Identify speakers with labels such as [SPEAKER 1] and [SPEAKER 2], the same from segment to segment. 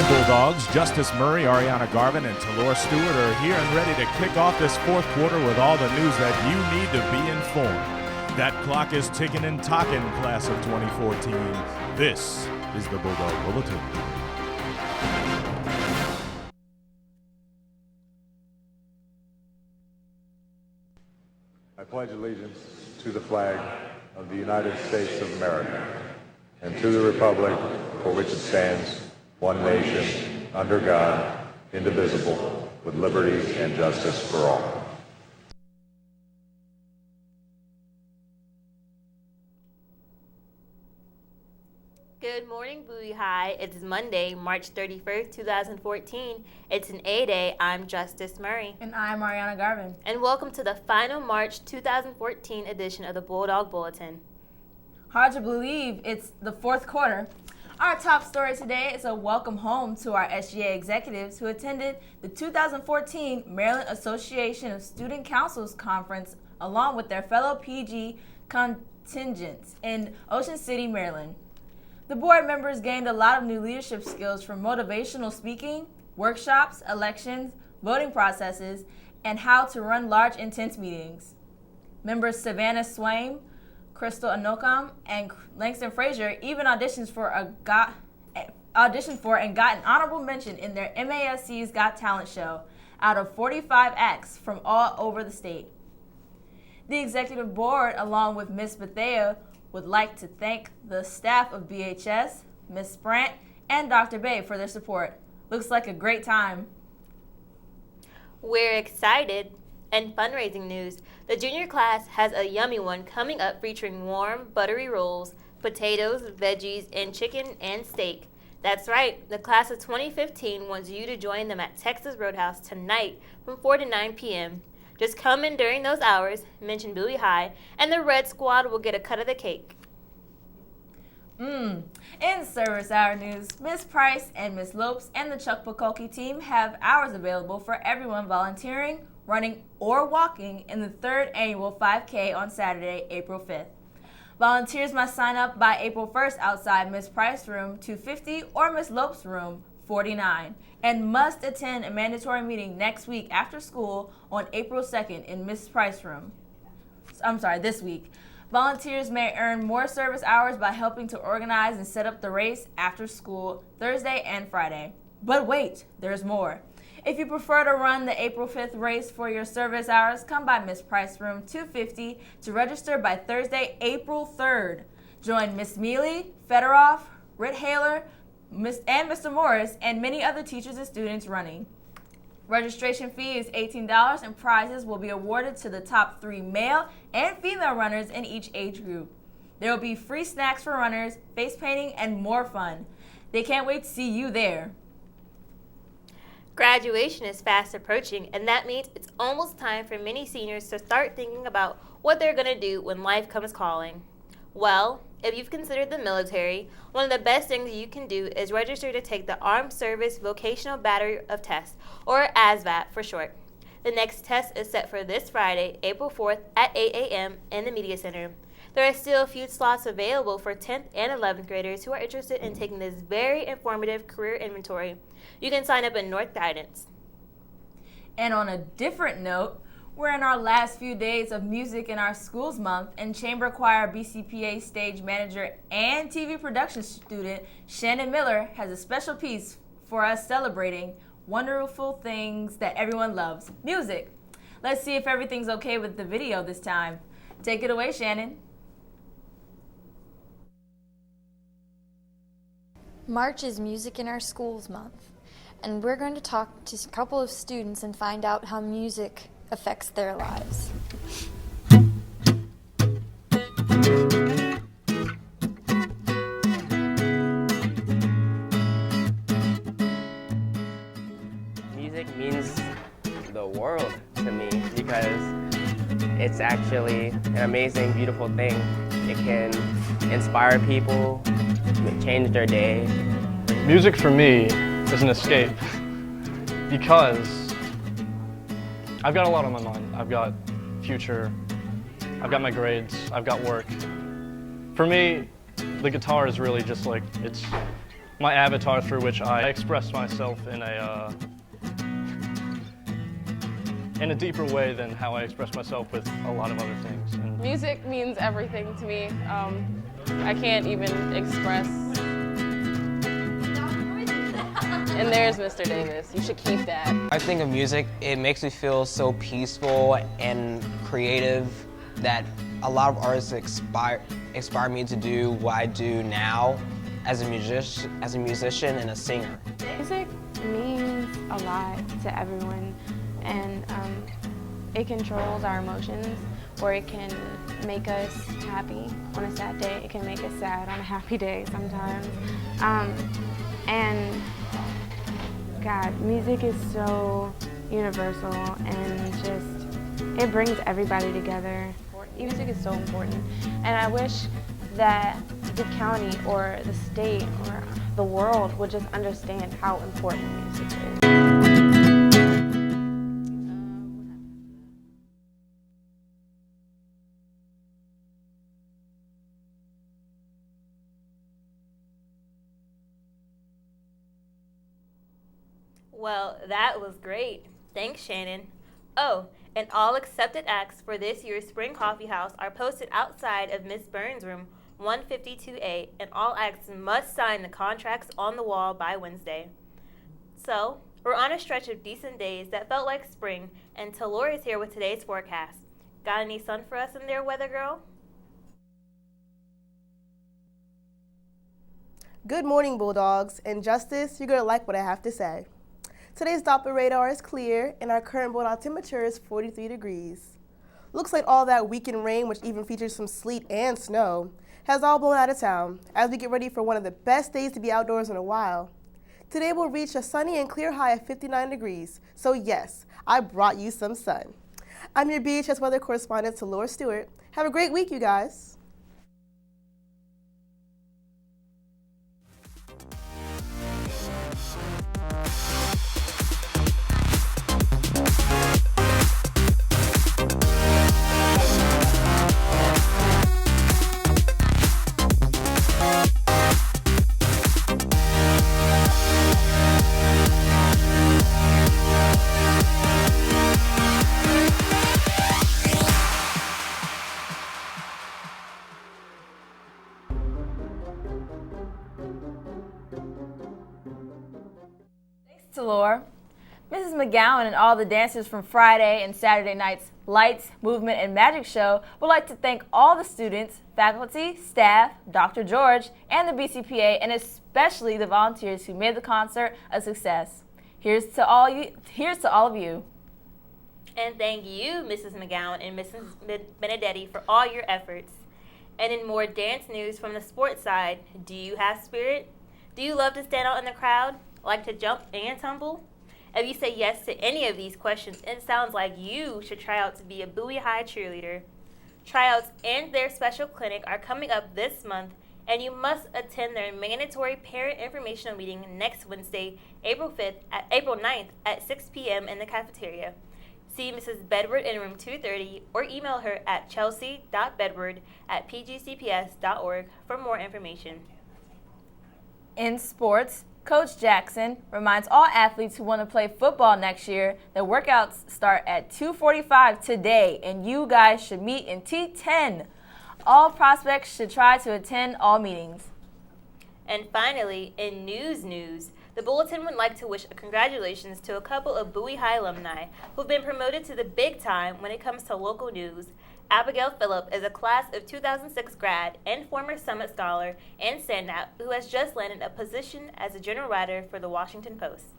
[SPEAKER 1] morning, Bulldogs. Justice Murray, Ariana, Garbon, and Stewart are here and ready to kick off this fourth quarter with all the news that you need to be informed. That clock is ticking and talking, class of 2014. This is the Bulldog Bulletin.
[SPEAKER 2] I pledge allegiance to the flag of the United States of America and to the republic for which it stands, one nation, under God, indivisible, with liberty and justice for all.
[SPEAKER 3] Good morning, Bowie High. It's Monday, March 31st, 2014. It's an A-Day. I'm Justice Murray.
[SPEAKER 4] And I'm Ariana Garbon.
[SPEAKER 3] And welcome to the final March 2014 edition of the Bulldog Bulletin.
[SPEAKER 4] Hard to believe it's the fourth quarter. Our top story today is a welcome home to our SGA executives who attended the 2014 Maryland Association of Student Councils Conference along with their fellow PG contingents in Ocean City, Maryland. The board members gained a lot of new leadership skills from motivational speaking, workshops, elections, voting processes, and how to run large, intense meetings. Members Savannah Swaim, Crystal Anokam, and Langston Frazier even auditioned for and got an honorable mention in their MASC's Got Talent show out of 45 acts from all over the state. The executive board, along with Ms. Bethea, would like to thank the staff of BHS, Ms. Sprant, and Dr. Bay for their support. Looks like a great time.
[SPEAKER 3] We're excited. And fundraising news, the junior class has a yummy one coming up featuring warm, buttery rolls, potatoes, veggies, and chicken and steak. That's right, the class of 2015 wants you to join them at Texas Roadhouse tonight from 4 to 9 p.m. Just come in during those hours, mention Bowie High, and the Red Squad will get a cut of the cake.
[SPEAKER 4] In service hour news, Ms. Price and Ms. Lopes and the Chuck Bukolke team have hours available for everyone volunteering, running, or walking in the third annual 5K on Saturday, April 5th. Volunteers must sign up by April 1st outside Ms. Price Room 250 or Ms. Lopes Room 49 and must attend a mandatory meeting next week after school on April 2nd in Ms. Price Room. This week. Volunteers may earn more service hours by helping to organize and set up the race after school Thursday and Friday. But wait, there's more. If you prefer to run the April 5th race for your service hours, come by Ms. Price Room 250 to register by Thursday, April 3rd. Join Ms. Mealy, Federoff, Ritt Haler, and Mr. Morris, and many other teachers and students running. Registration fee is $18 and prizes will be awarded to the top 3 male and female runners in each age group. There will be free snacks for runners, face painting, and more fun. They can't wait to see you there.
[SPEAKER 3] Graduation is fast approaching, and that means it's almost time for many seniors to start thinking about what they're going to do when life comes calling. Well, if you've considered the military, one of the best things you can do is register to take the Armed Service Vocational Battery of Tests, or ASVAT for short. The next test is set for this Friday, April 4th at 8 a.m. in the Media Center. There are still a few slots available for 10th and 11th graders who are interested in taking this very informative career inventory. You can sign up at North Guidance.
[SPEAKER 4] And on a different note, we're in our last few days of Music in Our Schools month, and Chamber Choir BCPA stage manager and TV production student Shannon Miller has a special piece for us celebrating wonderful things that everyone loves, music. Let's see if everything's okay with the video this time. Take it away, Shannon.
[SPEAKER 5] March is Music in Our Schools month, and we're going to talk to a couple of students and find out how music affects their lives.
[SPEAKER 6] Music means the world to me because it's actually an amazing, beautiful thing. It can inspire people, change their day.
[SPEAKER 7] Music for me is an escape because I've got a lot on my mind. I've got future, I've got my grades, I've got work. For me, the guitar is really just like, it's my avatar through which I express myself in a deeper way than how I express myself with a lot of other things. And
[SPEAKER 8] music means everything to me. I can't even express. And there's Mr. Davis. You should keep that.
[SPEAKER 6] I think of music, it makes me feel so peaceful and creative that a lot of artists inspire me to do what I do now as a musician and a singer.
[SPEAKER 9] Music means a lot to everyone, and it controls our emotions, or it can make us happy on a sad day. It can make us sad on a happy day sometimes. And God, music is so universal and just, it brings everybody together. Music is so important, and I wish that the county or the state or the world would just understand how important music is.
[SPEAKER 3] Well, that was great. Thanks, Shannon. Oh, and all accepted acts for this year's Spring Coffee House are posted outside of Miss Burns' room 152A, and all acts must sign the contracts on the wall by Wednesday. So, we're on a stretch of decent days that felt like spring, and Talora is here with today's forecast. Got any sun for us in there, weather girl?
[SPEAKER 10] Good morning, Bulldogs, and Justice, you're going to like what I have to say. Today's Doppler radar is clear, and our current Bulldog temperature is 43 degrees. Looks like all that weekend rain, which even features some sleet and snow, has all blown out of town as we get ready for one of the best days to be outdoors in a while. Today we'll reach a sunny and clear high of 59 degrees, so yes, I brought you some sun. I'm your BHS weather correspondent, Talora Stewart. Have a great week, you guys.
[SPEAKER 4] Talora. Mrs. McGowan and all the dancers from Friday and Saturday night's Lights, Movement, and Magic show would like to thank all the students, faculty, staff, Dr. George, and the BCPA, and especially the volunteers who made the concert a success. Here's to all of you.
[SPEAKER 3] And thank you, Mrs. McGowan and Mrs. Benedetti, for all your efforts. And in more dance news from the sports side, do you have spirit? Do you love to stand out in the crowd? Like to jump and tumble? If you say yes to any of these questions, it sounds like you should try out to be a Bowie High cheerleader. Tryouts and their special clinic are coming up this month, and you must attend their mandatory parent informational meeting next Wednesday, April 9th at 6 p.m. in the cafeteria. See Mrs. Bedward in room 230 or email her at chelsea.bedward@pgcps.org for more information.
[SPEAKER 4] In sports, Coach Jackson reminds all athletes who want to play football next year that workouts start at 2:45 today, and you guys should meet in T10. All prospects should try to attend all meetings.
[SPEAKER 3] And finally, in news, the Bulletin would like to wish congratulations to a couple of Bowie High alumni who've been promoted to the big time when it comes to local news. Abigail Phillip is a class of 2006 grad and former Summit Scholar and standout who has just landed a position as a general writer for the Washington Post.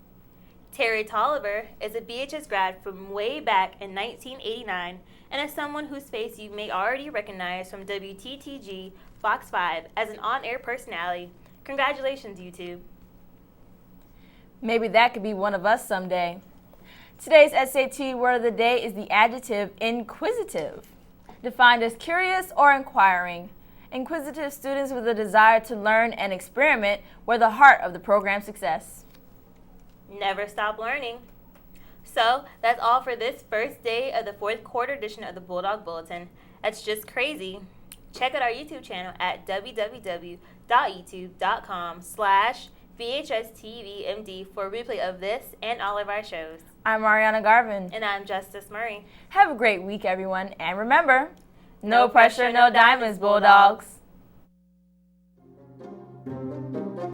[SPEAKER 3] Terry Tolliver is a BHS grad from way back in 1989 and is someone whose face you may already recognize from WTTG Fox 5 as an on-air personality. Congratulations, you two.
[SPEAKER 4] Maybe that could be one of us someday. Today's SAT word of the day is the adjective inquisitive, defined as curious or inquiring. Inquisitive students with a desire to learn and experiment were the heart of the program's success.
[SPEAKER 3] Never stop learning. So that's all for this first day of the fourth quarter edition of the Bulldog Bulletin. That's just crazy. Check out our YouTube channel at www.youtube.com/ BHSTVMD for a replay of this and all of our shows.
[SPEAKER 4] I'm Ariana Garbon.
[SPEAKER 3] And I'm Justice Murray.
[SPEAKER 4] Have a great week, everyone. And remember, no pressure, no diamonds, Bulldogs.